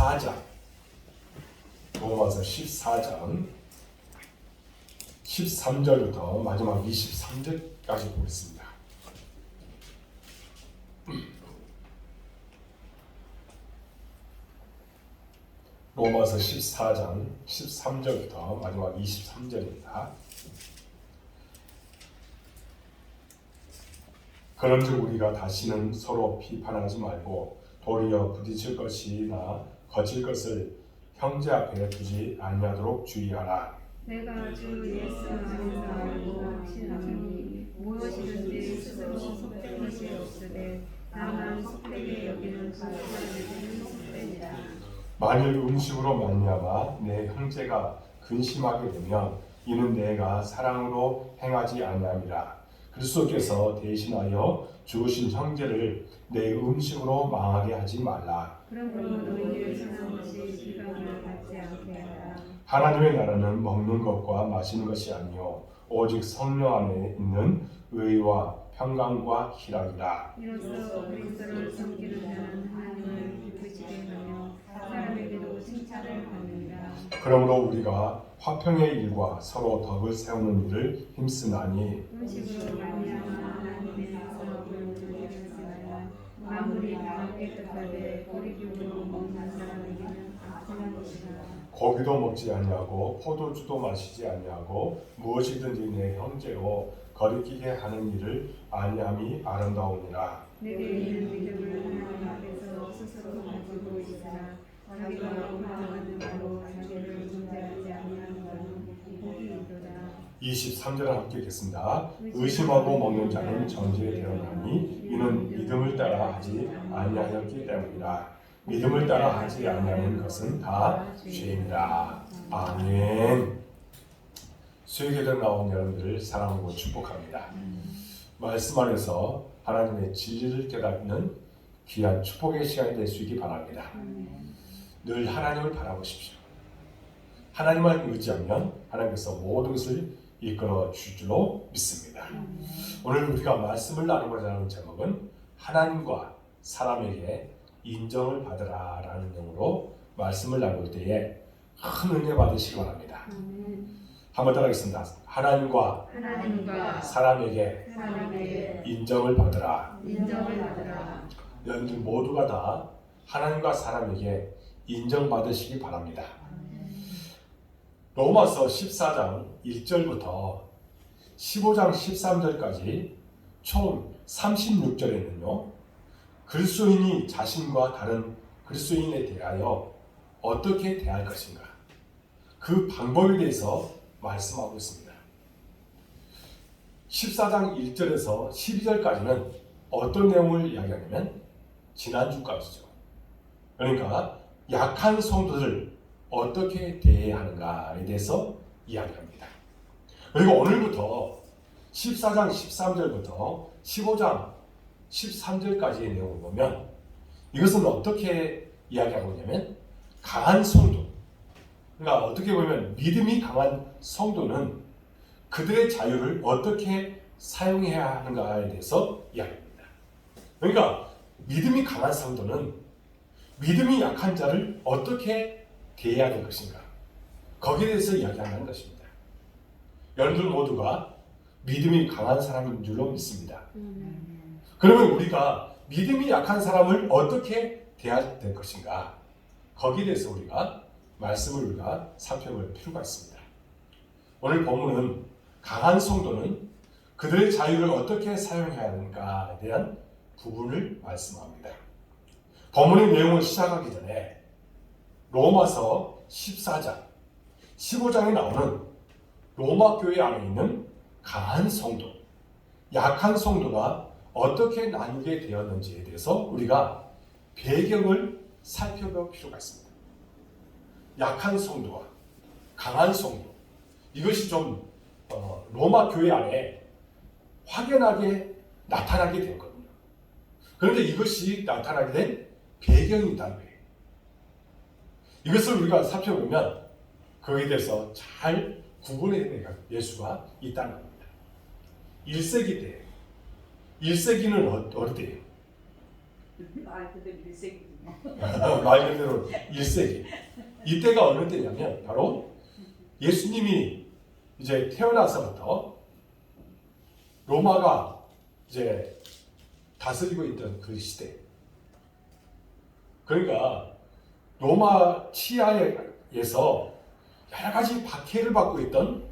14장, 로마서 14장 13절부터 마지막 23절까지 보겠습니다. 로마서 14장 13절부터 마지막 23절입니다. 그런즉 우리가 다시는 서로 비판하지 말고 도리어 부딪힐 것이나 거칠 것을 형제 앞에 두지 아니하도록 주의하라. 내가 주 예수 안에서 알고 확신하니 무엇이든지 스스로 속된 것이 없으되 다만 속되게 여기는 그 사람에게는 속되니라. 만일 음식으로 말미암아 내 형제가 근심하게 되면 이는 내가 사랑으로 행하지 아니함이라. 그리스도께서 대신하여 죽으신 형제를 내 음식으로 망하게 하지 말라. 그러므로 너희를 사는 것이 비방을 받지 않게 하라. 하나님의 나라는 먹는 것과 마시는 것이 아니요 오직 성령 안에 있는 의와 평강과 희락이라. 이로써 그리스도를 섬기는 자는 하나님을 기쁘시게 하며 사람에게도 칭찬을 받느니라. 그러므로 우리가 화평의 일과 서로 덕을 세우는 일을 힘쓰나니 음식으로 말미암아 하나님의 사업을 드리겠으나 만물이 다 깨끗하되 고리교로 먹는 사람에게는 악한 것이라. 고기도 먹지 아니하고 포도주도 마시지 아니하고 무엇이든지 내 형제로 거리끼게 하는 일을 아니함이 아름다우니라. 내게 있는 믿음을 하나님 앞에서 스스로 가지고 있으나 자기가 옳다는 바로 자기를 존재하지 아니하는 자는 복이 있도다. 23절을 함께 읽겠습니다. 의심하고 먹는 자는 정죄에 드러나니 이는 믿음을 따라 하지 아니하였기 때문이라. 믿음을 따라 하지 아니하는 것은 다 죄입니다. 아멘. 수요일에 나온 여러분들을 사랑하고 축복합니다. 말씀 안에서 하나님의 진리를 깨닫는 귀한 축복의 시간이 될 수 있기 바랍니다. 늘 하나님을 바라보십시오. 하나님을 의지하면 하나님께서 모든 것을 이끌어 주실 줄로 믿습니다. 오늘 우리가 말씀을 나누고자 하는 제목은 하나님과 사람에게 인정을 받으라 라는 내용으로 말씀을 나눌 때에 큰 은혜 받으시기 바랍니다. 한번 따라하겠습니다. 하나님과 사람에게 인정을 받으라. 여러분들 모두가 다 하나님과 사람에게 인정받으시기 바랍니다. 로마서 14장 1절부터 15장 13절까지 총 36절에는요. 그리스도인이 자신과 다른 그리스도인에 대하여 어떻게 대할 것인가 그 방법에 대해서 말씀하고 있습니다. 14장 1절에서 12절까지는 어떤 내용을 이야기하냐면 지난주까지죠. 그러니까 약한 성도들 어떻게 대해야 하는가에 대해서 이야기합니다. 그리고 오늘부터 14장 13절부터 15장 13절까지의 내용을 보면 이것은 어떻게 이야기하고 있냐면 강한 성도, 그러니까 어떻게 보면 믿음이 강한 성도는 그들의 자유를 어떻게 사용해야 하는가에 대해서 이야기합니다. 그러니까 믿음이 강한 성도는 믿음이 약한 자를 어떻게 대해야 될 것인가 거기에 대해서 이야기하는 것입니다. 여러분들 모두가 믿음이 강한 사람인 줄로 믿습니다. 그러면 우리가 믿음이 약한 사람을 어떻게 대해야 될 것인가 거기에 대해서 우리가 말씀을 우리가 살펴볼 필요가 있습니다. 오늘 본문은 강한 성도는 그들의 자유를 어떻게 사용해야 하는가에 대한 부분을 말씀합니다. 본문의 내용을 시작하기 전에 로마서 14장, 15장에 나오는 로마 교회 안에 있는 강한 성도, 약한 성도가 어떻게 나누게 되었는지에 대해서 우리가 배경을 살펴볼 필요가 있습니다. 약한 성도와 강한 성도, 이것이 좀 로마 교회 안에 확연하게 나타나게 된 거거든요. 그런데 이것이 나타나게 된 배경이 있다는 거예요. 이것을 우리가 살펴보면 거기에 대해서 잘 구분해내야 예수가 있다는 겁니다. 1세기 때, 1세기는 어디 때예요? 근데 1세기 말 그대로 1세기. 이때가 어느 때냐면 바로 예수님이 이제 태어나서부터 로마가 이제 다스리고 있던 그 시대. 그러니까 로마 치하에서 여러 가지 박해를 받고 있던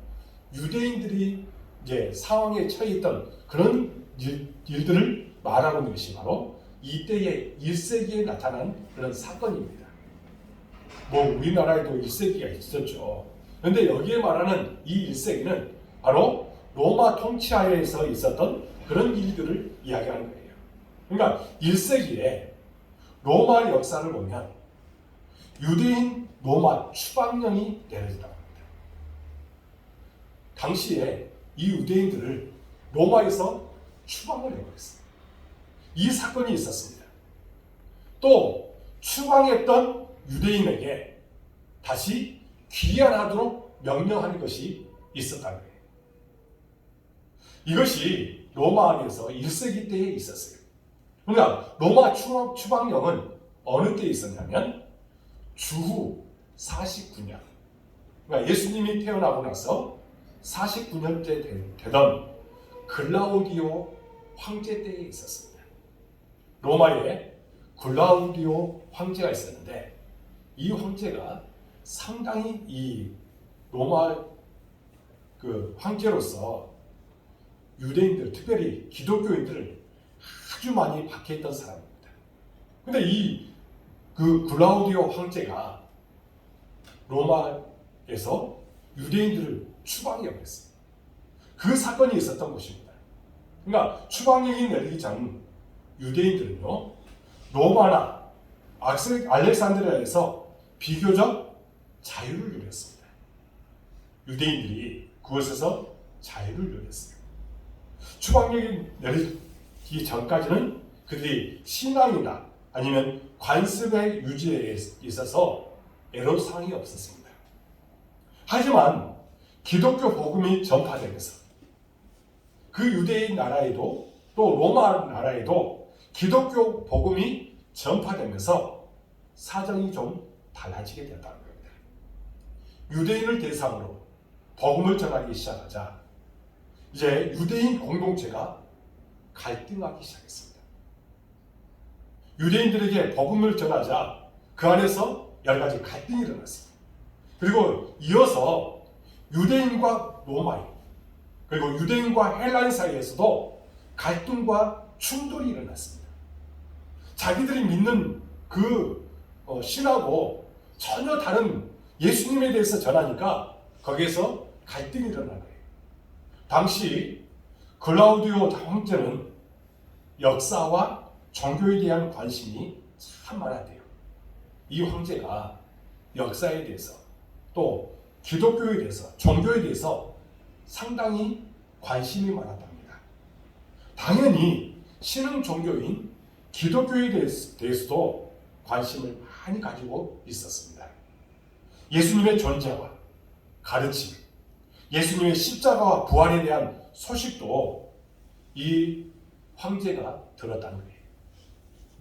유대인들이 이제 상황에 처해 있던 그런 일들을 말하는 것이 바로 이때의 1세기에 나타난 그런 사건입니다. 뭐 우리나라에도 1세기가 있었죠. 그런데 여기에 말하는 이 1세기는 바로 로마 통치하에서 있었던 그런 일들을 이야기하는 거예요. 그러니까 1세기에 로마 역사를 보면 유대인 로마 추방령이 내려졌다고 합니다. 당시에 이 유대인들을 로마에서 추방을 해버렸어요. 이 사건이 있었습니다. 또 추방했던 유대인에게 다시 귀환하도록 명령하는 것이 있었다는 거예요. 이것이 로마 안에서 1세기 때에 있었어요. 그러니까 로마 추방령은 어느 때에 있었냐면 주후 49년. 그러니까 예수님이 태어나고 나서 49년째 되던 글라우디오 황제 때에 있었습니다. 로마에 글라우디오 황제가 있었는데 이 황제가 상당히 이 로마 그 황제로서 유대인들, 특별히 기독교인들을 아주 많이 박해했던 사람입니다. 근데 이 그 글라우디오 황제가 로마에서 유대인들을 추방해버렸어요. 그 사건이 있었던 곳입니다. 그러니까 추방령이 내리기 전 유대인들은요, 로마나 알렉산드리아에서 비교적 자유를 누렸습니다. 유대인들이 그곳에서 자유를 누렸어요. 추방령이 내리기 전까지는 그들이 신앙이나 아니면 관습의 유지에 있어서 애로사항이 없었습니다. 하지만 기독교 복음이 전파되면서 그 유대인 나라에도 또 로마 나라에도 기독교 복음이 전파되면서 사정이 좀 달라지게 됐다는 겁니다. 유대인을 대상으로 복음을 전하기 시작하자 이제 유대인 공동체가 갈등하기 시작했습니다. 유대인들에게 복음을 전하자 그 안에서 여러 가지 갈등이 일어났습니다. 그리고 이어서 유대인과 로마인 그리고 유대인과 헬라인 사이에서도 갈등과 충돌이 일어났습니다. 자기들이 믿는 그 신하고 전혀 다른 예수님에 대해서 전하니까 거기에서 갈등이 일어난 거예요. 당시 글라우디오 황제는 역사와 종교에 대한 관심이 참 많았대요. 이 황제가 역사에 대해서 또 기독교에 대해서 종교에 대해서 상당히 관심이 많았답니다. 당연히 신흥 종교인 기독교에 대해서도 관심을 많이 가지고 있었습니다. 예수님의 존재와 가르침, 예수님의 십자가와 부활에 대한 소식도 이 황제가 들었다는 거예요.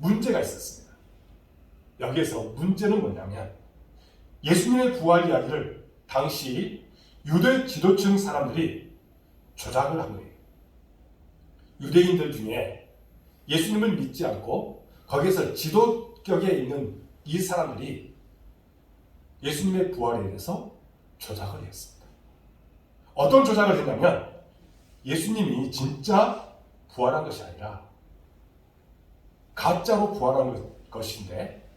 문제가 있었습니다. 여기에서 문제는 뭐냐면 예수님의 부활 이야기를 당시 유대 지도층 사람들이 조작을 한 거예요. 유대인들 중에 예수님을 믿지 않고 거기에서 지도격에 있는 이 사람들이 예수님의 부활에 대해서 조작을 했습니다. 어떤 조작을 했냐면 예수님이 진짜 부활한 것이 아니라 가짜로 부활한 것인데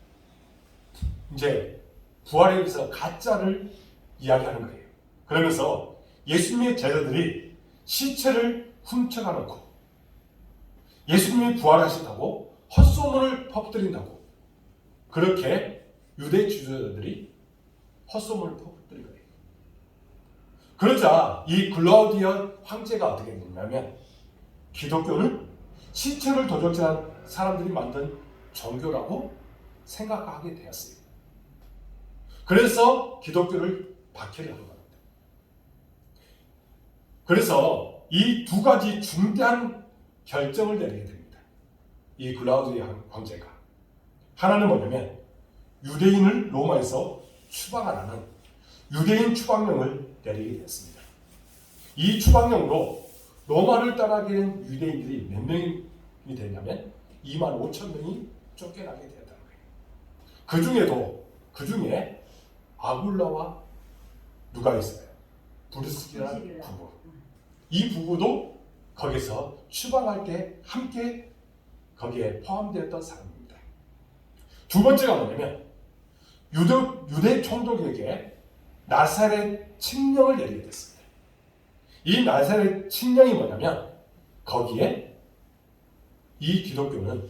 이제 부활에 대해서 가짜를 이야기하는 거예요. 그러면서 예수님의 제자들이 시체를 훔쳐가 놓고 예수님이 부활하셨다고 헛소문을 퍼뜨린다고 그렇게 유대 지도자들이 헛소문을 퍼뜨린 거예요. 그러자 이 글라우디오 황제가 어떻게 했냐면 기독교는 시체를 도적질한 사람들이 만든 종교라고 생각하게 되었어요. 그래서 기독교를 박해를 한 겁니다. 그래서 이 두 가지 중대한 결정을 내리게 됩니다. 이 글라우디오 황제가. 하나는 뭐냐면 유대인을 로마에서 추방하라는 유대인 추방령을 내리게 됐습니다. 이 추방령으로 로마를 떠나게 된 유대인들이 몇 명이 되냐면 2만 5천 명이 쫓겨나게 되었다는 거예요. 그 중에 아굴라와 누가 있어요? 브리스기라는 부부. 이 부부도 거기서 추방할 때 함께 거기에 포함되었던 사람입니다. 두 번째가 뭐냐면 유대 총독에게 나사렛 칙령을 내리게 됐습니다. 이 나사렛 칙령이 뭐냐면 거기에 이 기독교는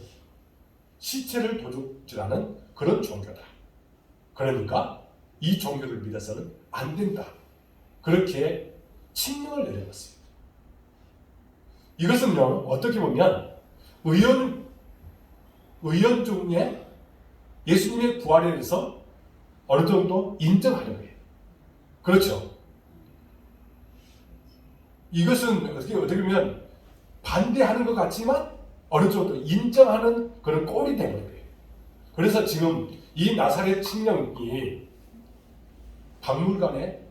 시체를 도둑질하는 그런 종교다. 그러니까 이 종교를 믿어서는 안 된다. 그렇게 칙령을 내려봤습니다. 이것은요, 어떻게 보면 의원 중에 예수님의 부활에 대해서 어느 정도 인정하는 거예요. 그렇죠. 이것은 어떻게 보면 반대하는 것 같지만 어느 정도 인정하는 그런 꼴이 되는 거예요. 그래서 지금 이 나사렛 칙령이 박물관에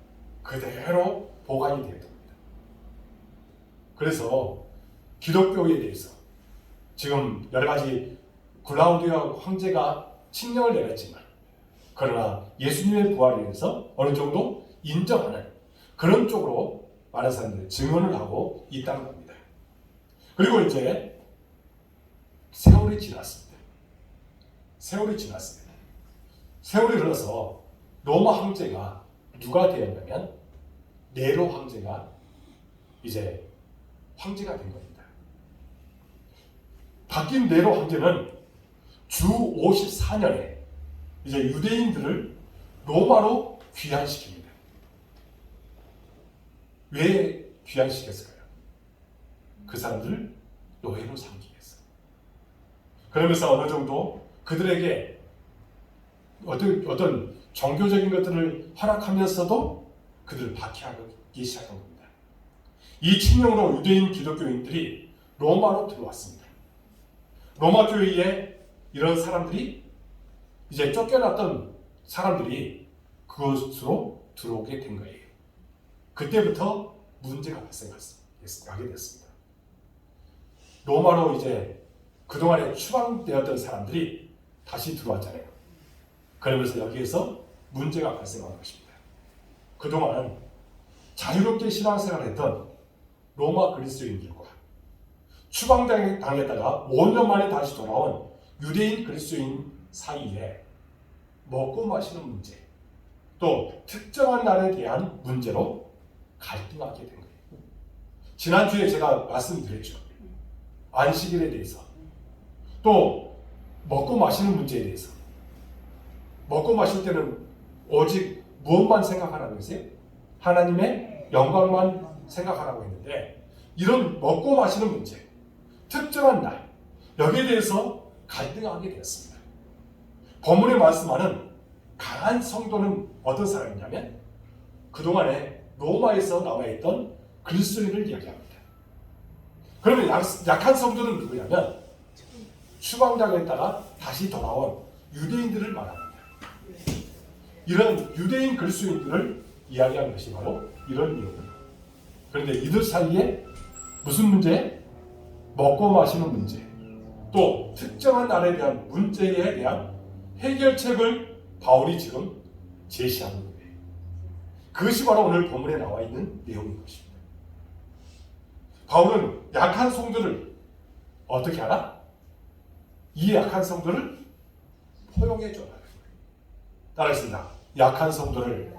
그대로 보관이 되어 있습니다. 그래서 기독교에 대해서 지금 여러 가지 글라우디아 황제가 칙령을 내렸지만 그러나 예수님의 부활에 대해서 어느 정도 인정하는 그런 쪽으로 많은 사람들이 증언을 하고 있다는 겁니다. 그리고 이제 세월이 지났습니다. 세월이 흘러서 로마 황제가 누가 되었냐면 네로 황제가 이제 황제가 된 겁니다. 바뀐 네로 황제는 주 54년에 이제 유대인들을 로마로 귀환시킵니다. 왜 귀환시켰을까요? 그 사람들을 노예로 삼기 위해서. 그러면서 어느 정도 그들에게 어떤 종교적인 것들을 허락하면서도 그들을 박해하기 시작한 겁니다. 이 칙령으로 유대인 기독교인들이 로마로 들어왔습니다. 로마 교회에 이런 사람들이 이제 쫓겨났던 사람들이 그것으로 들어오게 된 거예요. 그때부터 문제가 발생하게 됐습니다. 로마로 이제 그동안에 추방되었던 사람들이 다시 들어왔잖아요. 그러면서 여기에서 문제가 발생한 것입니다. 그동안 자유롭게 신앙생활을 했던 로마 그리스도인들과 추방당했다가 5년 만에 다시 돌아온 유대인 그리스도인 사이에 먹고 마시는 문제, 또 특정한 날에 대한 문제로 갈등하게 된 거예요. 지난주에 제가 말씀드렸죠. 안식일에 대해서, 또 먹고 마시는 문제에 대해서. 먹고 마실 때는 오직 무엇만 생각하라고 했어요? 하나님의 영광만 생각하라고 했는데, 이런 먹고 마시는 문제, 특정한 날, 여기에 대해서 갈등하게 되었습니다. 본문에 말씀하는 강한 성도는 어떤 사람이냐면 그동안에 로마에서 나와있던 그리스도인을 이야기합니다. 그러면 약한 성도는 누구냐면 추방당했다가 다시 돌아온 유대인들을 말합니다. 이런 유대인 그리스도인들을 이야기하는 것이 바로 이런 이유입니다. 그런데 이들 사이에 무슨 문제? 먹고 마시는 문제, 또 특정한 날에 대한 문제에 대한 해결책을 바울이 지금 제시하는 거예요. 그것이 바로 오늘 본문에 나와 있는 내용인 것입니다. 바울은 약한 성도를 어떻게 하나? 이 약한 성도를 포용해 줘라. 따라했습니다. 약한 성도를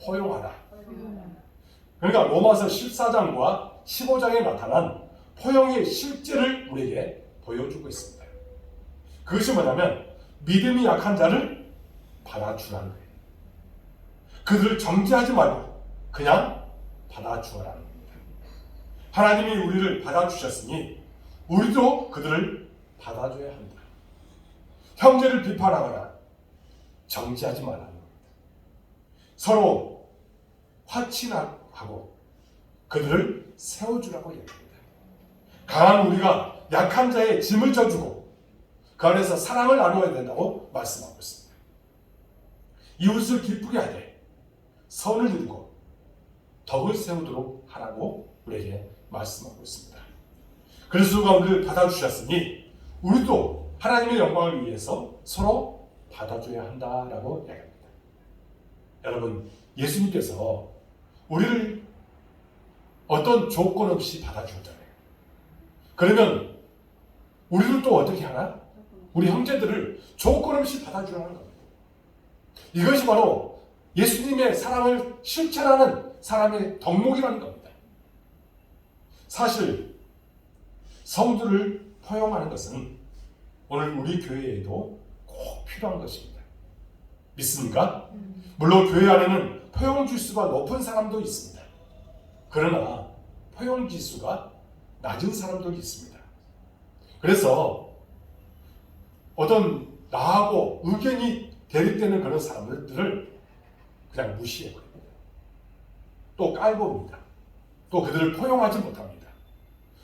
포용하라. 그러니까 로마서 14장과 15장에 나타난 포용의 실제를 우리에게 보여주고 있습니다. 그것이 뭐냐면 믿음이 약한 자를 받아주라는 거예요. 그들을 정죄하지 말고 그냥 받아주라는 겁니다. 하나님이 우리를 받아주셨으니 우리도 그들을 받아줘야 한다. 형제를 비판하거나 정죄하지 말라는 겁니다. 서로 화친하고 그들을 세워주라고 얘기합니다. 강한 우리가 약한 자의 짐을 져주고 그 안에서 사랑을 나누어야 된다고 말씀하고 있습니다. 이웃을 기쁘게 하되 선을 이루고 덕을 세우도록 하라고 우리에게 말씀하고 있습니다. 그리스도가 우리를 받아주셨으니 우리도 하나님의 영광을 위해서 서로 받아줘야 한다라고 이야기합니다. 여러분, 예수님께서 우리를 어떤 조건 없이 받아주었잖아요. 그러면 우리를 또 어떻게 하나? 우리 형제들을 조건 없이 받아주라는 겁니다. 이것이 바로 예수님의 사랑을 실천하는 사람의 덕목이라는 겁니다. 사실 성도를 포용하는 것은 오늘 우리 교회에도 꼭 필요한 것입니다. 믿습니까? 물론 교회 안에는 포용 지수가 높은 사람도 있습니다. 그러나 포용 지수가 낮은 사람도 있습니다. 그래서 어떤 나하고 의견이 대립되는 그런 사람들을 그냥 무시해버립니다. 또 깔봅니다. 또 그들을 포용하지 못합니다.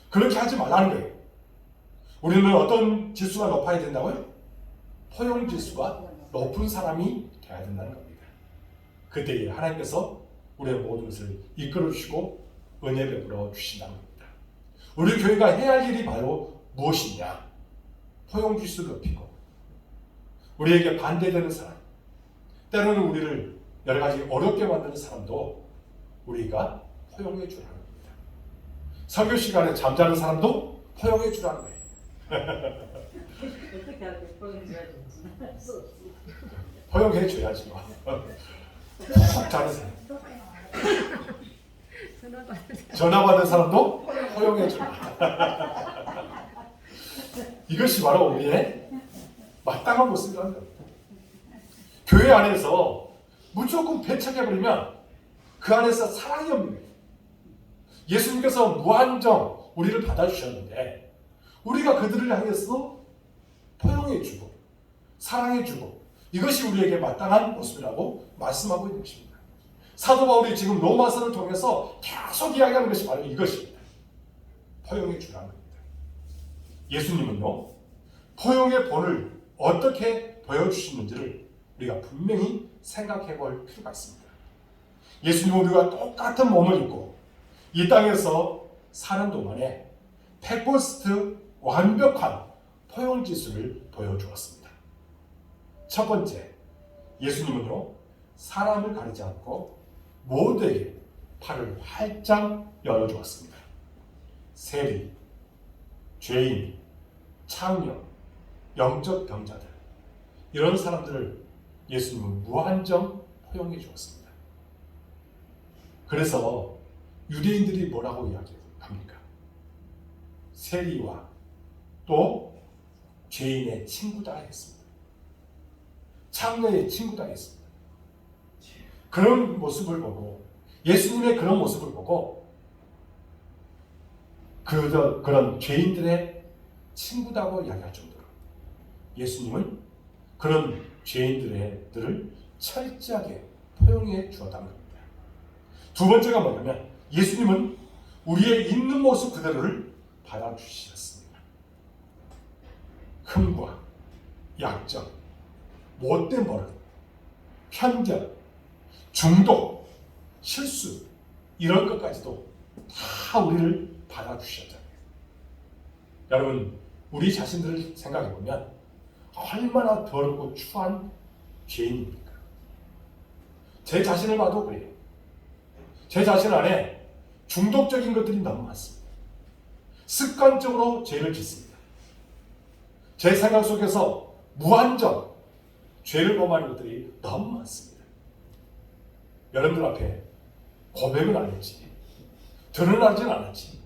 그렇게 하지 말라는 거예요. 우리는 어떤 지수가 높아야 된다고요? 포용 지수가 높은 사람이 되어야 된다는 겁니다. 그때 하나님께서 우리의 모든 것을 이끌어 주시고 은혜 베풀어 주신다는 겁니다. 우리 교회가 해야 할 일이 바로 무엇이냐? 포용 지수를 높이고 우리에게 반대되는 사람, 때로는 우리를 여러 가지 어렵게 만드는 사람도 우리가 포용해 주라는 겁니다. 설교 시간에 잠자는 사람도 포용해 주라는 거예요. 어떻게 하게 포용해줘야지? 포용해 줘야지 뭐. 푹 자는 사람. 전화 받는 사람도 포용해 주라. 이것이 바로 우리의 마땅한 모습이라는 겁니다. 교회 안에서 무조건 배척해버리면 그 안에서 사랑이 없는 거예요. 예수님께서 무한정 우리를 받아주셨는데 우리가 그들을 향해서 포용해주고 사랑해주고 이것이 우리에게 마땅한 모습이라고 말씀하고 있는 것입니다. 사도 바울이 지금 로마서를 통해서 계속 이야기하는 것이 바로 이것입니다. 포용해주라는 겁니다. 예수님은요, 포용의 본을 어떻게 보여주시는지를 우리가 분명히 생각해 볼 필요가 있습니다. 예수님은 우리가 똑같은 몸을 입고 이 땅에서 사는 동안에 100% 완벽한 포용 지수를 보여주었습니다. 첫 번째, 예수님은요, 사람을 가리지 않고 모두에게 팔을 활짝 열어주었습니다. 세리, 죄인, 창녀, 영적 병자들 이런 사람들을 예수님은 무한정 포용해 주었습니다. 그래서 유대인들이 뭐라고 이야기합니까? 세리와 또 죄인의 친구다 했습니다. 창녀의 친구다 했습니다. 그런 모습을 보고 예수님의 그런 모습을 보고 그런 죄인들의 친구다고 이야기할 정도로 예수님은 그런 죄인들을 철저하게 포용해 주었다는 겁니다. 두 번째가 뭐냐면 예수님은 우리의 있는 모습 그대로를 받아주셨습니다. 흠과 약점, 못된 버릇, 편견, 중독, 실수 이런 것까지도 다 우리를 받아주셨잖아요. 여러분, 우리 자신들을 생각해보면 얼마나 더럽고 추한 죄인입니까? 제 자신을 봐도 그래요. 제 자신 안에 중독적인 것들이 너무 많습니다. 습관적으로 죄를 짓습니다. 제 생각 속에서 무한정 죄를 범하는 것들이 너무 많습니다. 여러분들 앞에 고백은 안 했지, 드러나진 않았지,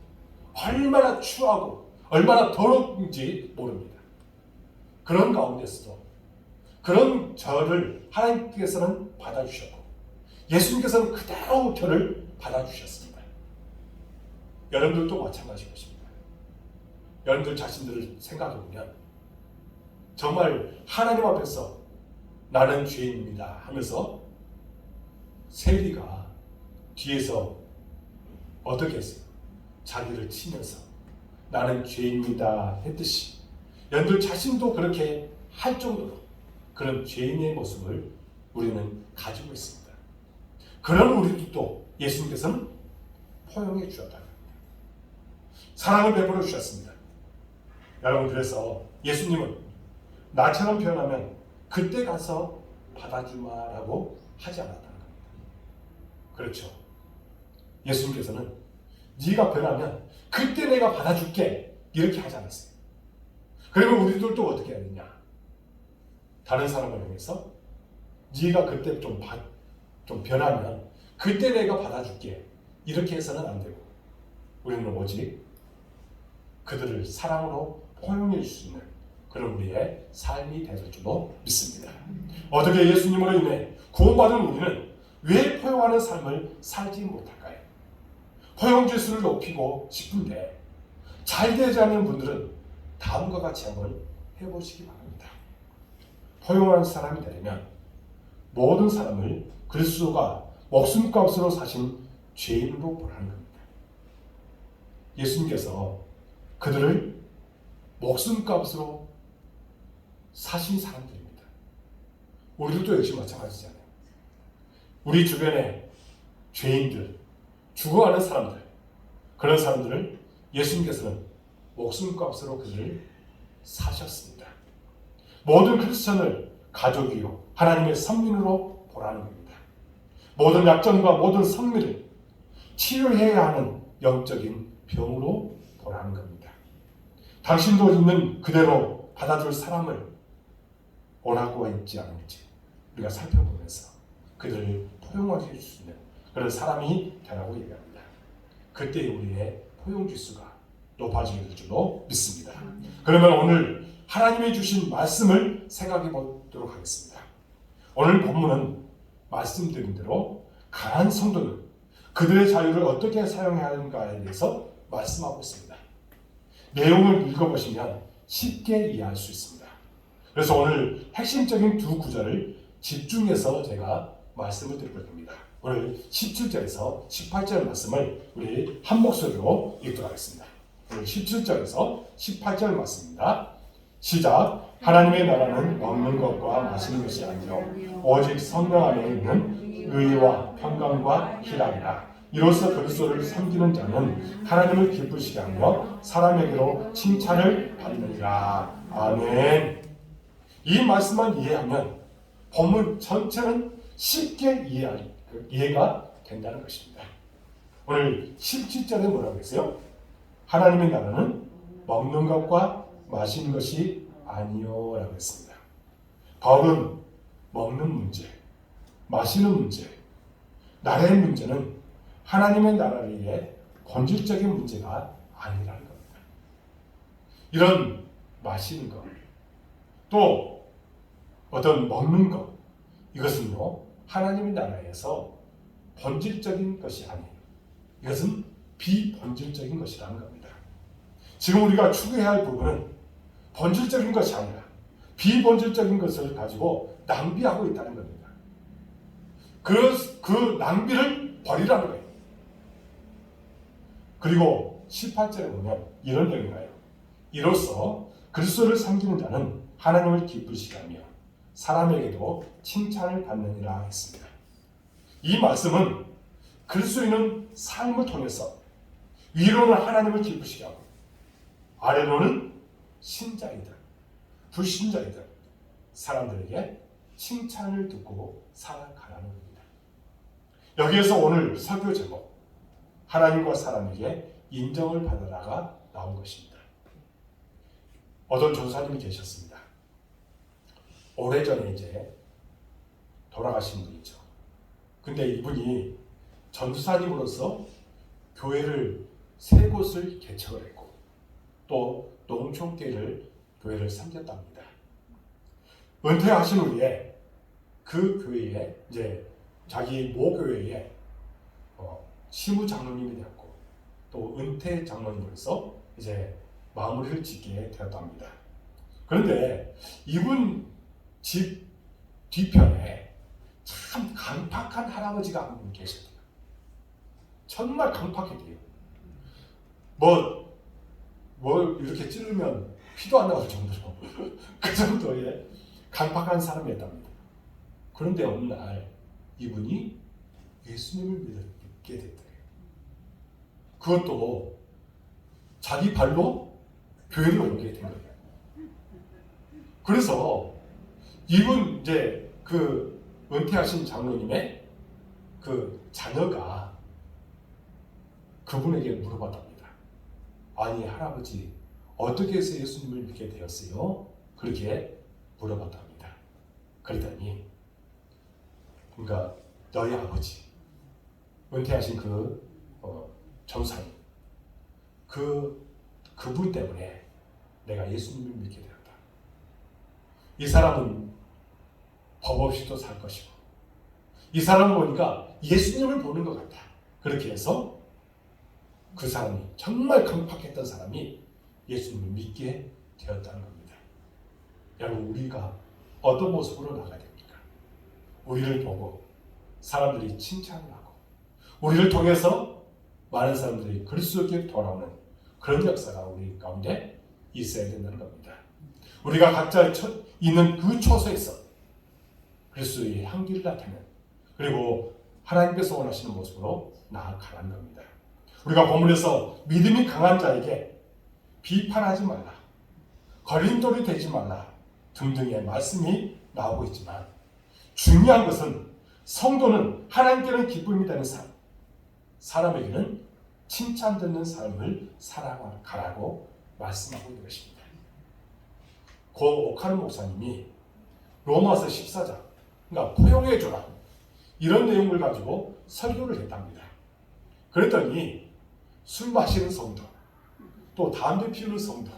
얼마나 추하고 얼마나 더러운지 모릅니다. 그런 가운데서도 그런 저를 하나님께서는 받아주셨고 예수님께서는 그대로 저를 받아주셨습니다. 여러분들도 마찬가지일 것입니다. 여러분들 자신들을 생각해보면 정말 하나님 앞에서 나는 죄인입니다 하면서 세리가 뒤에서 어떻게 했어요? 자기를 치면서 나는 죄인입니다 했듯이 랜들 자신도 그렇게 할 정도로 그런 죄인의 모습을 우리는 가지고 있습니다. 그런 우리도 예수님께서는 포용해 주셨다. 사랑을 베풀어 주셨습니다. 여러분, 그래서 예수님은 나처럼 변하면 그때 가서 받아주마라고 하지 않았다는 겁니다. 그렇죠. 예수님께서는 네가 변하면 그때 내가 받아줄게 이렇게 하지 않았어요. 그러면 우리들도 어떻게 해야 되냐? 다른 사람을 향해서 네가 그때 좀 변하면 그때 내가 받아줄게 이렇게 해서는 안 되고, 우리는 오직 그들을 사랑으로 포용해 줄 수 있는 그런 우리의 삶이 될 줄로 믿습니다. 어떻게 예수님으로 인해 구원받은 우리는 왜 포용하는 삶을 살지 못할까요? 포용 지수를 높이고 싶은데 잘 되지 않는 분들은 다음과 같이 한번 해보시기 바랍니다. 포용하는 사람이 되려면 모든 사람을 그리스도가 목숨값으로 사신 죄인으로 보라는 겁니다. 예수님께서 그들을 목숨값으로 사신 사람들입니다. 우리들도 역시 마찬가지잖아요. 우리 주변에 죄인들, 죽어가는 사람들, 그런 사람들을 예수님께서는 목숨값으로 그들을 사셨습니다. 모든 크리스천을 가족이요 하나님의 선민으로 보라는 겁니다. 모든 약점과 모든 선미를 치료해야 하는 영적인 병으로 보라는 겁니다. 당신도 있는 그대로 받아줄 사람을 원하고 있지 않을지 우리가 살펴보면서 그들을 포용하게 해줄 수 있는 그런 사람이 되라고 얘기합니다. 그때 우리의 포용지수가 높아지게 될 줄로 믿습니다. 그러면 오늘 하나님이 주신 말씀을 생각해 보도록 하겠습니다. 오늘 본문은 말씀드린 대로 강한 성도는 그들의 자유를 어떻게 사용해야 하는가에 대해서 말씀하고 있습니다. 내용을 읽어보시면 쉽게 이해할 수 있습니다. 그래서 오늘 핵심적인 두 구절을 집중해서 제가 말씀을 드릴 겁니다. 오늘 17절에서 18절 말씀을 우리 한 목소리로 읽도록 하겠습니다. 오늘 17절에서 18절 말씀입니다. 시작. 하나님의 나라는 먹는 것과 마시는 것이 아니요 오직 성령 안에 있는 의와 평강과 희락이라. 이로써 그리스도를 섬기는 자는 하나님을 기쁘시게 하며 사람에게로 칭찬을 받느니라. 아멘. 이 말씀만 이해하면 본문 전체는 쉽게 이해가 된다는 것입니다. 오늘 17절에 뭐라고 했어요? 하나님의 나라는 먹는 것과 마시는 것이 아니요 라고 했습니다. 바울은 먹는 문제, 마시는 문제, 나라의 문제는 하나님의 나라의 본질적인 문제가 아니라는 겁니다. 이런 마시는 것, 또 어떤 먹는 것, 이것은요 하나님의 나라에서 본질적인 것이 아니에요. 이것은 비본질적인 것이라는 겁니다. 지금 우리가 추구해야 할 부분은 본질적인 것이 아니라 비본질적인 것을 가지고 낭비하고 있다는 겁니다. 그 낭비를 버리라는 거예요. 그리고 18절에 보면 이런 내용이 나요. 이로써 그리스도를 섬기는 자는 하나님을 기쁘시게 하며 사람에게도 칭찬을 받느니라 했습니다. 이 말씀은 그리스도인은 삶을 통해서 위로는 하나님을 기쁘시게 하고 아래로는 신자이든 불신자이든 사람들에게 칭찬을 듣고 살아가라는 겁니다. 여기에서 오늘 설교 제목 하나님과 사람에게 인정을 받으라가 나온 것입니다. 어떤 전사님이 계셨습니다. 오래전에 이제 돌아가신 분이죠. 근데 이분이 전도사님으로서 교회를 세 곳을 개척을 했고 또 농촌교회를 교회를 섬겼답니다. 은퇴하신 후에 그 교회에 이제 자기 모교회에 시무 장로님이 되었고 또 은퇴 장로님으로서 이제 마무리를 짓게 되었답니다. 그런데 이분 집 뒤편에 참 강팍한 할아버지가 한 분 계셨대요. 정말 강팍했대요. 뭐 이렇게 찌르면 피도 안 나올 정도로 그 정도의 강팍한 사람이었답니다. 그런데 어느 날 이분이 예수님을 믿게 됐대요. 그것도 자기 발로 교회를 오게 된 거예요. 그래서 이분 이제 그 은퇴하신 장로님의 그 자녀가 그분에게 물어봤답니다. 아니 할아버지 어떻게 해서 예수님을 믿게 되었어요? 그렇게 물어봤답니다. 그랬더니 그러니까 너희 아버지 은퇴하신 그 전사님 그분 때문에 내가 예수님을 믿게 되었다. 이 사람은 법 없이도 살 것이고 이 사람을 보니까 예수님을 보는 것 같다. 그렇게 해서 그 사람이 정말 강팍했던 사람이 예수님을 믿게 되었다는 겁니다. 여러분 우리가 어떤 모습으로 나가야 됩니까? 우리를 보고 사람들이 칭찬을 하고 우리를 통해서 많은 사람들이 그리스도께 돌아오는 그런 역사가 우리 가운데 있어야 된다는 겁니다. 우리가 각자 있는 그 처소에서 그리스도의 향기를 나타내는 그리고 하나님께서 원하시는 모습으로 나아가라는 겁니다. 우리가 본문에서 믿음이 강한 자에게 비판하지 말라, 거린돌이 되지 말라 등등의 말씀이 나오고 있지만 중요한 것은 성도는 하나님께는 기쁨이 되는 삶, 사람에게는 칭찬 듣는 삶을 살아가라고 말씀하고 있는 것입니다. 고 오카는 목사님이 로마서 14장, 그러니까 포용해주라 이런 내용을 가지고 설교를 했답니다. 그랬더니 술 마시는 성도, 또 담배 피우는 성도,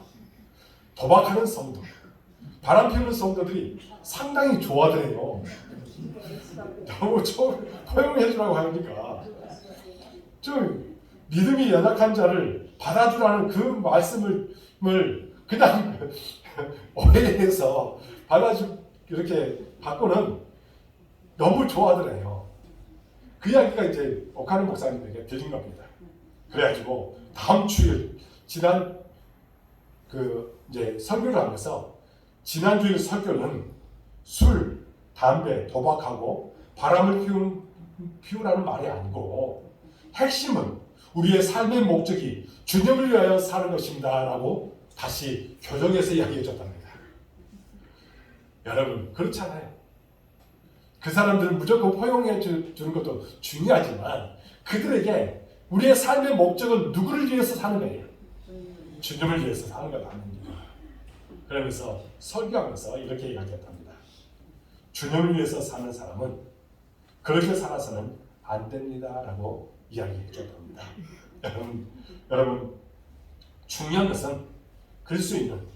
도박하는 성도, 바람 피우는 성도들이 상당히 좋아하더래요. 너무 포용해주라고 하니까 좀 믿음이 연약한 자를 받아주라는 그 말씀을 그냥 오해해서 이렇게 받고는 너무 좋아하더래요. 그 이야기가 이제 오카는 목사님에게 들린 겁니다. 그래가지고 다음 주일 지난 이제 설교를 하면서 지난 주일 설교는 술, 담배, 도박하고 바람을 피우라는 말이 아니고 핵심은 우리의 삶의 목적이 주님을 위하여 사는 것입니다 라고 다시 교정해서 이야기해 줬답니다. 여러분 그렇잖아요. 그 사람들은 무조건 포용해 주는 것도 중요하지만 그들에게 우리의 삶의 목적은 누구를 위해서 사는 거예요? 주님을 위해서 사는 것 아닙니다. 그러면서 설교하면서 이렇게 이야기했답니다. 주님을 위해서 사는 사람은 그렇게 살아서는 안 됩니다 라고 이야기해 줬답니다. 여러분 중요한 것은 그리스도인은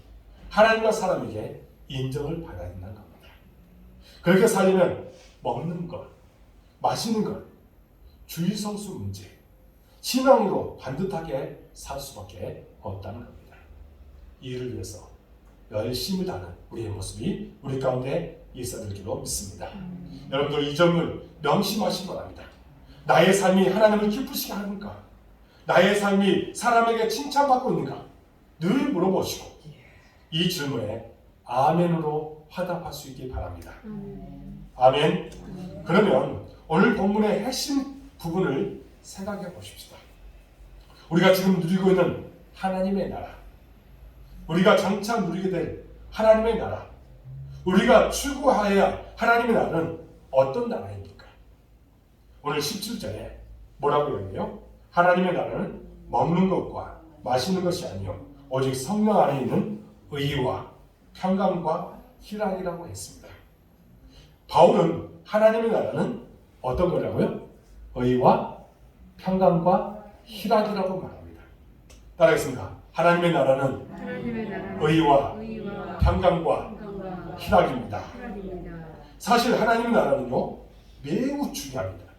하나님과 사람에게 인정을 받아야 된다는 겁니다. 그렇게 살려면 먹는 것, 마시는 것, 주의성수 문제, 신앙으로 반듯하게 살 수밖에 없다는 겁니다. 이 일을 위해서 열심히 다하는 우리의 모습이 우리 가운데 있어야되기로 믿습니다. 여러분들 이 점을 명심하시기 바랍니다. 나의 삶이 하나님을 기쁘시게 하는가? 나의 삶이 사람에게 칭찬받고 있는가? 늘 물어보시고 이 질문에 아멘으로 화답할 수 있기 바랍니다. 아멘. 그러면 오늘 본문의 핵심 부분을 생각해 보십시다. 우리가 지금 누리고 있는 하나님의 나라, 우리가 장차 누리게 될 하나님의 나라, 우리가 추구하여야 하나님의 나라는 어떤 나라입니까? 오늘 17절에 뭐라고 얘기해요? 하나님의 나라는 먹는 것과 마시는 것이 아니요 오직 성령 안에 있는 의와 평강과 희락이라고 했습니다. 바울은 하나님의 나라는 어떤 거라고요? 의와 평강과 희락이라고 말합니다. 따라하겠습니다. 하나님의 나라는 의와 평강과 희락입니다. 사실 하나님의 나라는요 매우 중요합니다.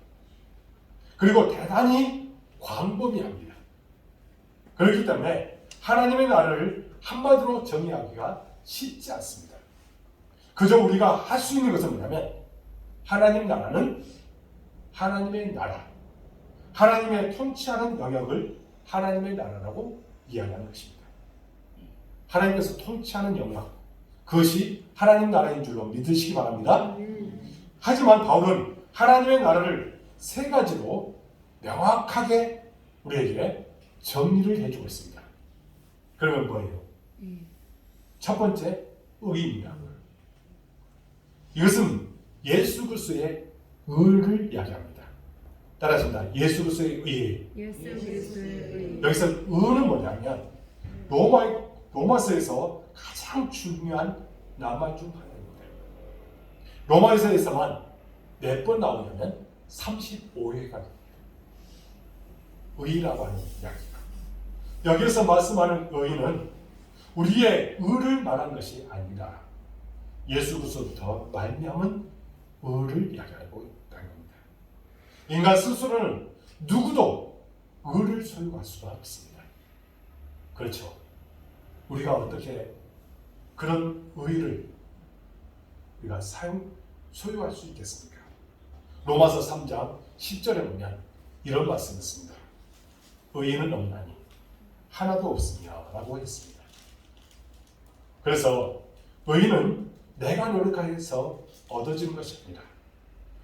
그리고 대단히 광범위합니다. 그렇기 때문에 하나님의 나라를 한마디로 정의하기가 쉽지 않습니다. 그저 우리가 할 수 있는 것은 뭐냐면 하나님 나라는 하나님의 나라, 하나님의 통치하는 영역을 하나님의 나라라고 이야기하는 것입니다. 하나님께서 통치하는 영역, 그것이 하나님 나라인 줄로 믿으시기 바랍니다. 하지만 바울은 하나님의 나라를 세 가지로 명확하게 우리에게 정리를 해주고 있습니다. 그러면 뭐예요? 첫 번째, 의입니다. 이것은 예수 그리스도의 의를 이야기합니다. 따라하십니다. 예수 그리스도의 의. 예수 그리스도의 의. 여기서 의는 뭐냐면 로마서에서 가장 중요한 낱말 중 하나입니다. 로마서에서만 몇 번 나오냐면 35회가 됩니다. 의라고 하는 이야기가. 여기서 말씀하는 의는 우리의 의를 말한 것이 아니라 예수 그리스도부터 말미암은 의를 이야기하고 있다는 겁니다. 인간 스스로는 누구도 의를 소유할 수가 없습니다. 그렇죠. 우리가 어떻게 그런 의를 우리가 소유할 수 있겠습니까? 로마서 3장 10절에 보면 이런 말씀이 있습니다. 의인은 없나니 하나도 없으며 라고 했습니다. 그래서 의인은 내가 노력하여서 얻어지는 것이 아니라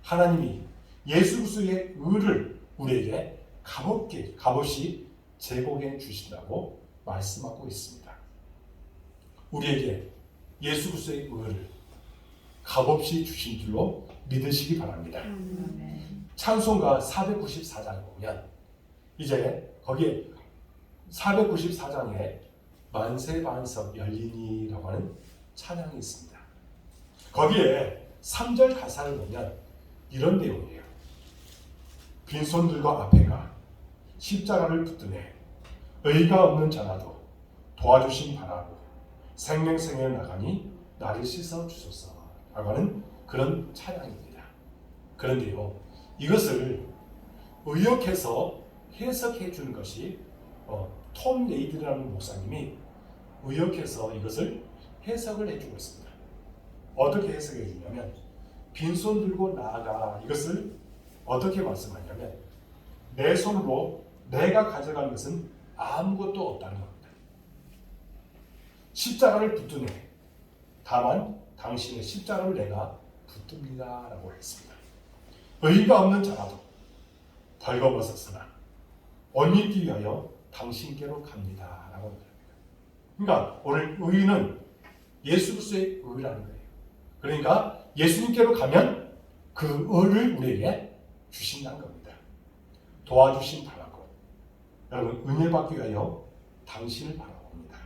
하나님이 예수 그리스도의 의를 우리에게 값없이 제공해 주신다고 말씀하고 있습니다. 우리에게 예수 그리스도의 의를 값없이 주신 줄로 믿으시기 바랍니다. 찬송가 494장에 보면 이제 거기에 494장에 만세반석 열리니라고 하는 찬양이 있습니다. 거기에 3절 가사를 보면 이런 내용이에요. 빈손들과 앞에 가 십자가를 붙드네 의가 없는 자라도 도와주심 바라고 생명생에 나가니 나를 씻어 주소서 라고 하는 그런 찬양입니다. 그런데요, 이것을 의역해서 해석해 주는 것이 톰 레이드라는 목사님이 의역해서 이것을 해석을 해주고 있습니다. 어떻게 해석해 주냐면 빈손 들고 나아가 이것을 어떻게 말씀하냐면 내 손으로 내가 가져간 것은 아무것도 없다는 겁니다. 십자가를 붙드네 다만 당신의 십자가를 내가 붙듭니다 라고 했습니다. 의가 없는 자라도 벌거벗었으나 옷 입기 위하여 당신께로 갑니다 라고 합니다. 그러니까 오늘 의는 예수 그리스도의 의라는 거예요. 그러니까 예수님께로 가면 그 의를 우리에게 주신다는 겁니다. 도와주신 바라고 여러분 은혜 받기 위하여 당신을 바라봅니다.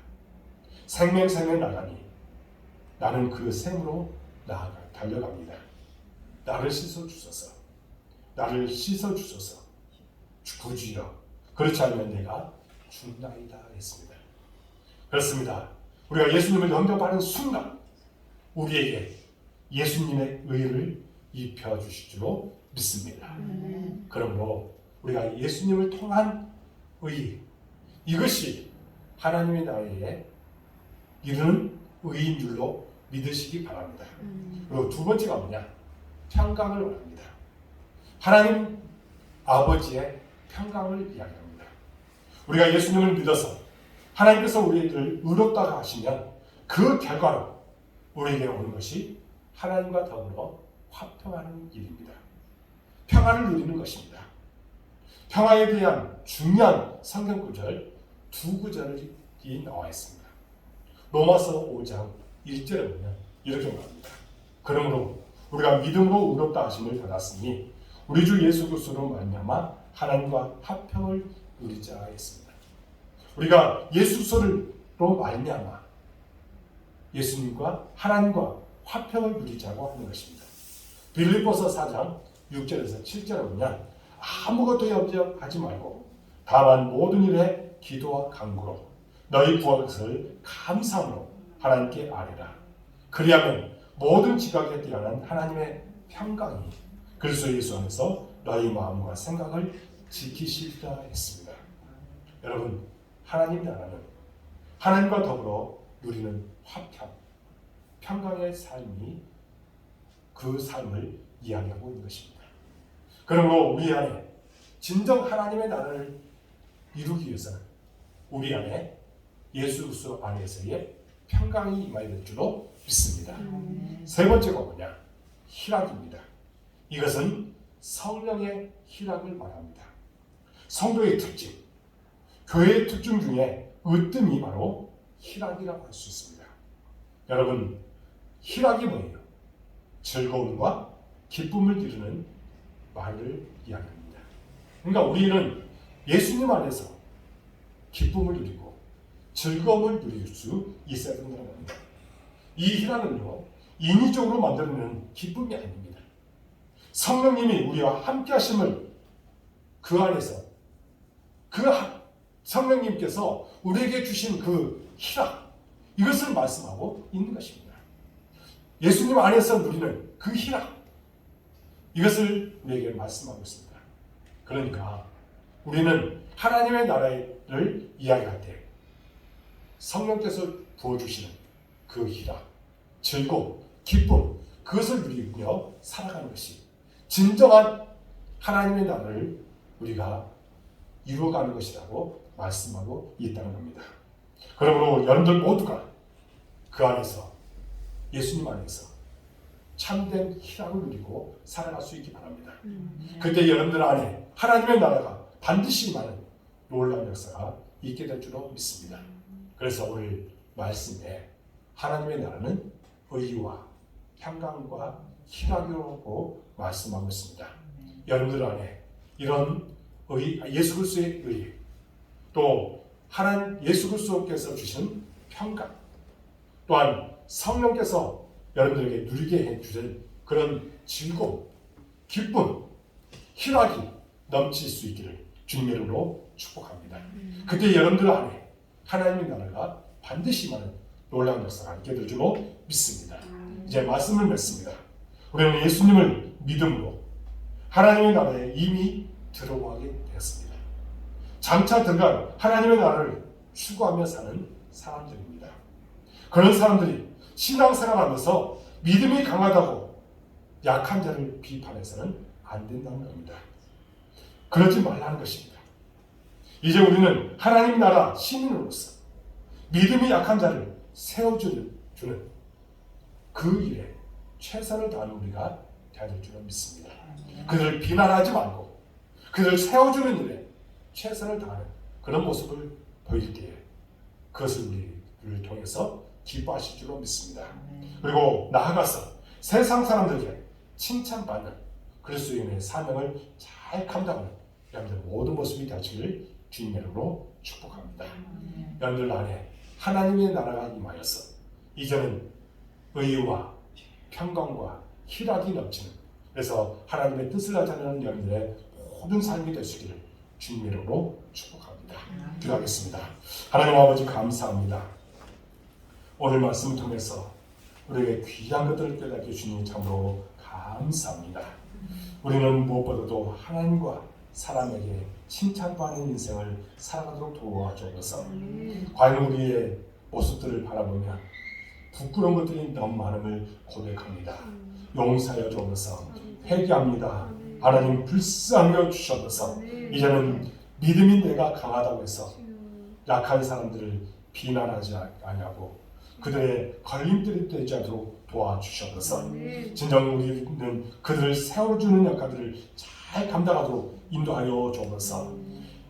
생명샘에 나가니 나는 그 샘으로 달려갑니다. 나를 씻어 주소서. 나를 씻어 주소서. 구주여 그렇지 않으면 내가 죽나이다 했습니다. 그렇습니다. 우리가 예수님을 영접하는 순간 우리에게 예수님의 의를 입혀주실 줄로 믿습니다. 그러므로 우리가 예수님을 통한 의 이것이 하나님의 나라에 이르는 의인 줄로 믿으시기 바랍니다. 그리고 두 번째가 뭐냐? 평강을 원합니다. 하나님 아버지의 평강을 이야기합니다. 우리가 예수님을 믿어서 하나님께서 우리를 의롭다고 하시면 그 결과로 우리에게 오는 것이 하나님과 더불어 화평하는 일입니다. 평안을 누리는 것입니다. 평화에 대한 중요한 성경 구절 두 구절이 나와 있습니다. 로마서 5장 1절에 보면 이렇게 말합니다. 그러므로 우리가 믿음으로 의롭다 하심을 받았으니 우리 주 예수 그리스도로 말미암아 하나님과 화평을 누리자 했습니다. 우리가 예수 그리스도로 말미암아 예수님과 하나님과 화평을 누리자고 하는 것입니다. 빌립보서 4장 6절에서 7절에 보면 아무것도 염려하지 말고 다만 모든 일에 기도와 간구로 너희 구할 것을 감사함으로 하나님께 아뢰라. 그리하면 모든 지각에 뛰어난 하나님의 평강이 그리스도 예수 안에서 너희 마음과 생각을 지키시리라 했습니다. 여러분, 하나님 나라는 하나님과 더불어 누리는 화평, 평강의 삶이 그 삶을 이야기하고 있는 것입니다. 그러므로 우리 안에 진정 하나님의 나라를 이루기 위해서는 우리 안에 예수 그리스도 안에서의 평강이 임하게 될 줄로 믿습니다. 세 번째가 뭐냐? 희락입니다. 이것은 성령의 희락을 말합니다. 성도의 특징, 교회의 특징 중에 으뜸이 바로 희락이라고 할 수 있습니다. 여러분, 희락이 뭐예요? 즐거움과 기쁨을 이루는 말을 이야기합니다. 그러니까 우리는 예수님 안에서 기쁨을 누리고 즐거움을 누릴 수 있어야 된다는 겁니다. 이 희락은요, 인위적으로 만들어내는 기쁨이 아닙니다. 성령님이 우리와 함께 하심을 그 안에서 성령님께서 우리에게 주신 그 희락, 이것을 말씀하고 있는 것입니다. 예수님 안에서 누리는 그 희락, 이것을 우리에게 말씀하고 있습니다. 그러니까 우리는 하나님의 나라를 이야기할 때 성령께서 부어주시는 그 희락, 즐거움, 기쁨, 그것을 누리며 살아가는 것이 진정한 하나님의 나라를 우리가 이루어가는 것이라고 말씀하고 있다는 겁니다. 그러므로 여러분들 모두가 그 안에서, 예수님 안에서 참된 희락을 누리고 살아갈 수 있기 바랍니다. 그때 여러분들 안에 하나님의 나라가 반드시 임하는 놀라운 역사가 있게 될 줄로 믿습니다. 그래서 오늘 말씀에 하나님의 나라는 의와 평강과 희락이라고 말씀하고 있습니다. 여러분들 안에 이런 예수 그리스도의 의, 또 하나님 예수 그리스도께서 주신 평강, 또한 성령께서 여러분들에게 누리게 해주신 그런 즐거움, 기쁨, 희락이 넘칠 수 있기를 주님의 이름으로 축복합니다. 그때 여러분들 안에 하나님의 나라가 반드시 임하는 놀라운 역사가 있게 될 줄로 믿습니다. 이제 말씀을 맺습니다. 우리는 예수님을 믿음으로 하나님의 나라에 이미 들어가게 되었습니다. 장차 들어갈 하나님의 나라를 추구하며 사는 사람들입니다. 그런 사람들이 신앙생활하면서 믿음이 강하다고 약한 자를 비판해서는 안 된다는 겁니다. 그러지 말라는 것입니다. 이제 우리는 하나님 나라 시민으로서 믿음이 약한 자를 세워주는 그 일에 최선을 다하는 우리가 되어야 될 줄을 믿습니다. 그들을 비난하지 말고 그들을 세워주는 일에 최선을 다하는 그런 모습을 보일 때에 그것을 우리를 통해서 기뻐하실 줄로 믿습니다. 그리고 나아가서 세상 사람들에게 칭찬받는 그리스도인의 사명을 잘 감당하는 여러분들 모든 모습이 되시기를 주님의 이름으로 축복합니다. 여러분들 안에 하나님의 나라가 임하여서 이제는 의와 평강과 희락이 넘치는, 그래서 하나님의 뜻을 나타내는 여러분들의 모든 삶이 되시기를 주님의 이름으로 축복합니다. 기도하겠습니다. 하나님 아버지 감사합니다. 오늘 말씀을 통해서 우리에게 귀한 것들을 깨닫게 해주니 참으로 감사합니다. 우리는 무엇보다도 하나님과 사람에게 칭찬받는 인생을 살아가도록 도와주옵소서. 과연 우리의 모습들을 바라보면 부끄러운 것들이 너무 많음을 고백합니다. 용서하여 주옵소서. 회개합니다. 하나님 불쌍하여 주셔서 이제는 믿음이 내가 강하다고 해서 약한 사람들을 비난하지 아니하고 그들의 걸림돌이 되지 않도록 도와주셔서 진정 우리는 그들을 세워주는 역할들을 잘 감당하도록 인도하여 주옵소서.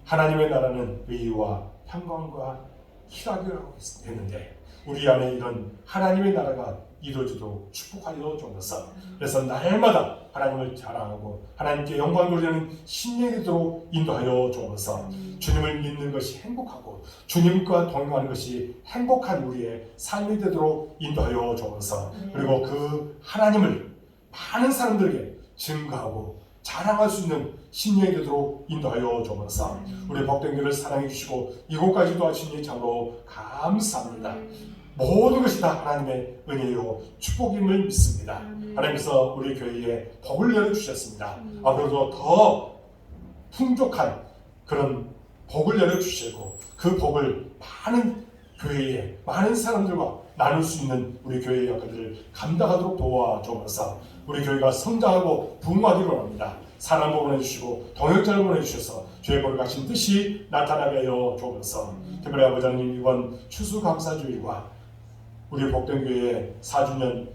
하나님의 나라는 의와 평강과 희락이라고 했는데 우리 안에 이런 하나님의 나라가 이루어지도록 축복하여 주옵소서. 그래서 날마다 하나님을 자랑하고 하나님께 영광 돌리는 신령이 되도록 인도하여 주옵소서. 주님을 믿는 것이 행복하고 주님과 동행하는 것이 행복한 우리의 삶이 되도록 인도하여 주옵소서. 그리고 그 하나님을 많은 사람들에게 증거하고 자랑할 수 있는 신령이 되도록 인도하여 주옵소서. 우리 복된 교회를 사랑해 주시고 이곳까지 도와주시니 참으로 감사합니다. 모든 것이 다 하나님의 은혜요 축복임을 믿습니다. 하나님께서 우리 교회에 복을 열어주셨습니다. 앞으로도 더 풍족한 그런 복을 열어주시고 그 복을 많은 교회에 많은 사람들과 나눌 수 있는 우리 교회의 역할들을 감당하도록 도와주옵소서. 우리 교회가 성장하고 부흥하기를 원합니다. 사람을 보내주시고 동역자를 보내주셔서 주의 거룩하신 뜻이 나타나게 하여 주옵소서. 특별히 아버지 하나님 이번 추수감사주일과 우리 복된 교회의 4주년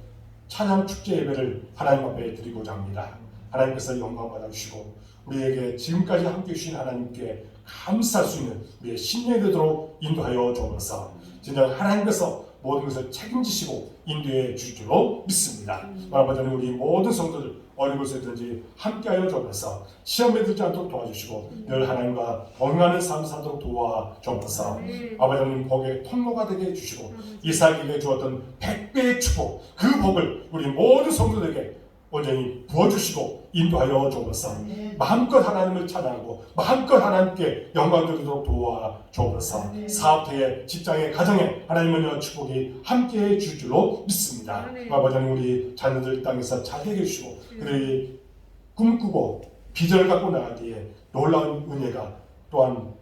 찬양 축제 예배를 하나님 앞에 드리고자 합니다. 하나님께서 영광 받아주시고 우리에게 지금까지 함께 주신 하나님께 감사할 수 있는 우리의 신뢰 되도록 인도하여 주옵소서. 진정 하나님께서 모든 것을 책임지시고 인도해 줄 줄로 믿습니다. 아버지 하나님 우리 모든 성도들 어느 곳에든지 함께하여 주옵소서. 시험에 들지 않도록 도와주시고 늘 하나님과 동행하는 삶 살도록 도와주옵소서. 아버지 하나님 복의 통로가 되게 해주시고 이삭에게 주었던 100배의 축복 그 복을 우리 모든 성도들에게 온전히 부어주시고 인도하여 주옵소서. 마음껏 하나님을 찬양하고 마음껏 하나님께 영광 드리도록 도와주옵소서. 사업체에 직장에 가정에 하나님의 축복이 함께해 줄 줄로 믿습니다. 아버지 하나님 우리 자녀들 땅에서 잘 되게 해주시고 그들이 꿈꾸고 비전을 갖고 나가기에 놀라운 은혜가 또한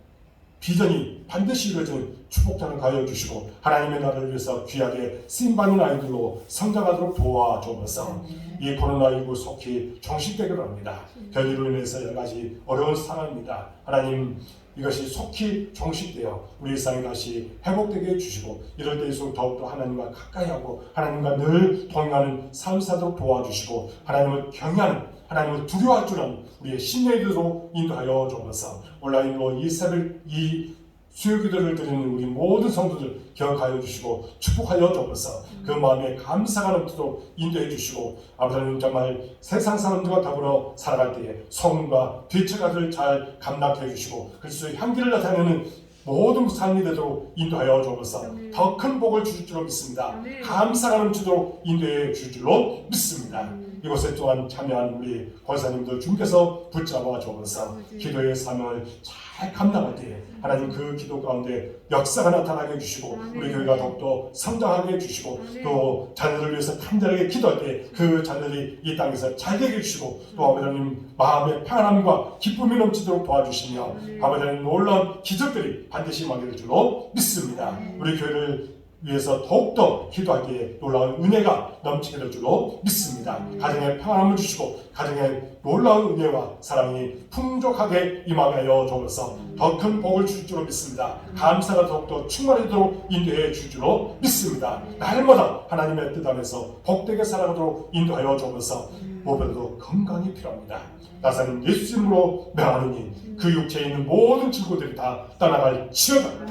비전이 반드시 이루어지는 축복자를 가여 주시고 하나님의 나라를 위해서 귀하게 쓰임받는 아이들로 성장하도록 도와주옵소서. 이 코로나19 속히 종식되기로 합니다. 변이로 인해서 여러 가지 어려운 상황입니다. 하나님 이것이 속히 종식되어 우리 일상이 다시 회복되게 해주시고 이럴 때일수록 더욱더 하나님과 가까이 하고 하나님과 늘 동행하는 삶 사도록 도와주시고 하나님을 경외하는 하나님을 두려워할 줄 아는 우리의 신뢰대로 인도하여 주옵소서. 온라인으로 이 수요기도를 드리는 우리 모든 성도들 기억하여 주시고 축복하여 주옵소서. 그 마음에 감사가 넘치도록 인도해 주시고 아버지 하나님 정말 세상 사람들과 더불어 살아갈 때에 소음과 뒤처가들을 잘 감당해 주시고 그리스도의 향기를 나타내는 모든 삶이 되도록 인도하여 주옵소서. 더 큰 복을 주실 줄로 믿습니다. 감사가 넘치도록 인도해 주실 줄로 믿습니다. 이곳에 또한 참여한 우리 권사님들 주님께서 붙잡아 주옵소서. 기도의 삶을 잘 감당할 때에 하나님 그 기도 가운데 역사가 나타나게 해주시고 우리 교회가 더욱더 성장하게 해주시고 또 자녀들을 위해서 간절하게 기도할 때 그 자녀들이 이 땅에서 잘 되게 해주시고 또 아버지 하나님 마음의 평안함과 기쁨이 넘치도록 도와주시며 아버지 하나님 놀라운 기적들이 반드시 임하게 될 줄로 믿습니다. 우리 교회를 위해서 더욱더 기도하기에 놀라운 은혜가 넘치게 될 줄로 믿습니다. 가정에 평안함을 주시고 가정에 놀라운 은혜와 사랑이 풍족하게 임하게 하여 주옵소서. 더 큰 복을 주실 줄로 믿습니다. 감사가 더욱더 충만하도록 인도해 줄 줄로 믿습니다. 날마다 하나님의 뜻 안에서 복되게 살아가도록 인도하여 주옵소서. 무엇보다도 건강이 필요합니다. 나사는 예수님으로 명하느니 그 육체에 있는 모든 질고들이 다 떠나갈지어다.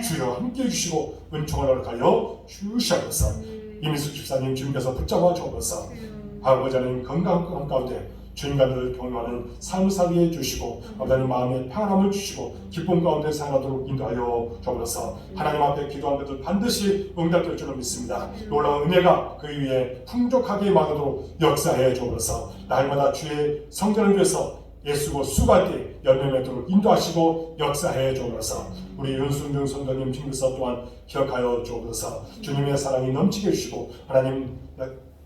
주여 함께해 주시고 은총을 허락하여 주시옵소서. 이민수 집사님 주님께서 붙잡아 주옵소서. 아버지 하나님 건강 가운데 주님과 늘 경험하는 삶을 살게 해주시고 아버지 마음에 평안함을 주시고 기쁨 가운데 살아가도록 인도하여 주옵소서. 하나님 앞에 기도한 것들 반드시 응답될 줄로 믿습니다. 놀라운 은혜가 그 위에 풍족하게 임하도록 역사해 주옵소서. 날마다 주의 성전을 위해서 예수고 수고할 때 열매 맺도록 인도하시고 역사해 주옵소서. 우리 윤순중 선교님 주님께서 또한 기억하여 주옵소서. 주님의 사랑이 넘치게 해주시고 하나님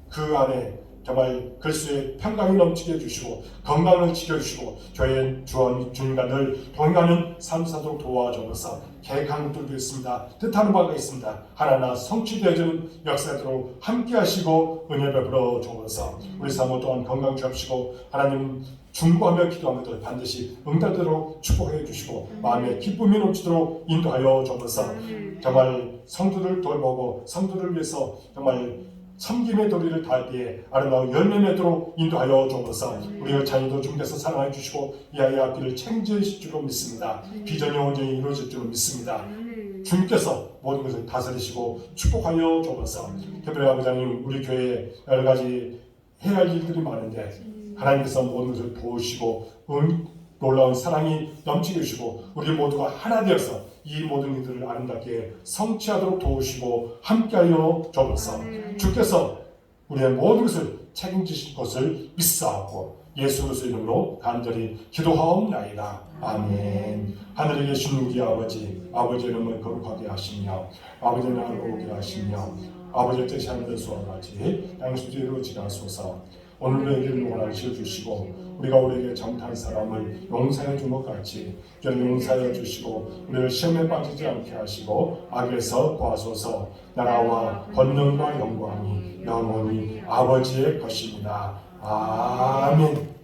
그 안에 정말 그리스도의 평강이 넘치게 해주시고 건강을 지켜주시고 저의 주님과 늘 동행하는 삶 사도록 도와주옵소서. 계획한 것들도 있습니다. 뜻하는 바가 있습니다. 하나하나 성취되어지는 역사도록 함께 하시고 은혜 베풀어 주옵소서. 우리 사모 또한 건강 주옵시고 하나님 중보하며 기도하는 것들 반드시 응답되도록 축복해 주시고 마음에 기쁨이 넘치도록 인도하여 주옵소서. 정말 성도를 돌보고 성도를 위해서 정말 섬김의 도리를 다할 때에 아름다운 열매 맺도록 인도하여 주옵소서. 우리의 자녀도 주님께서 사랑해 주시고 이 아이의 앞길을 책임져 주실 줄로 믿습니다. 비전이 온전히 이루어질 줄로 믿습니다. 주님께서 모든 것을 다스리시고 축복하여 주옵소서. 특별히 아버지 하나님 우리 교회에 여러 가지 해야 할 일들이 많은데 하나님께서 모든 것을 도우시고 놀라운 사랑이 넘치게 해주시고 우리 모두가 하나 되어서 이 모든 일들을 아름답게 성취하도록 도우시고 함께하여 주옵소서. 주께서 우리의 모든 것을 책임지실 것을 믿사옵고 예수 그리스도의 이름으로 간절히 기도하옵나이다. 아멘. 하늘에 계신 우리 아버지, 아버지의 이름을 거룩하게 하시며 아버지의 나라를 오게 하시며 아버지의 뜻이 하늘에서와 같이 땅에서도 이루어지게 하소서. 오늘의 일을 원하여 지어주시고 우리가 우리에게 잘못한 사람을 용서해 준 것 같이 저를 용서해 주시고 우리를 시험에 빠지지 않게 하시고 악에서 구하소서. 나라와 권능과 영광이 영원히 아버지의 것입니다. 아멘.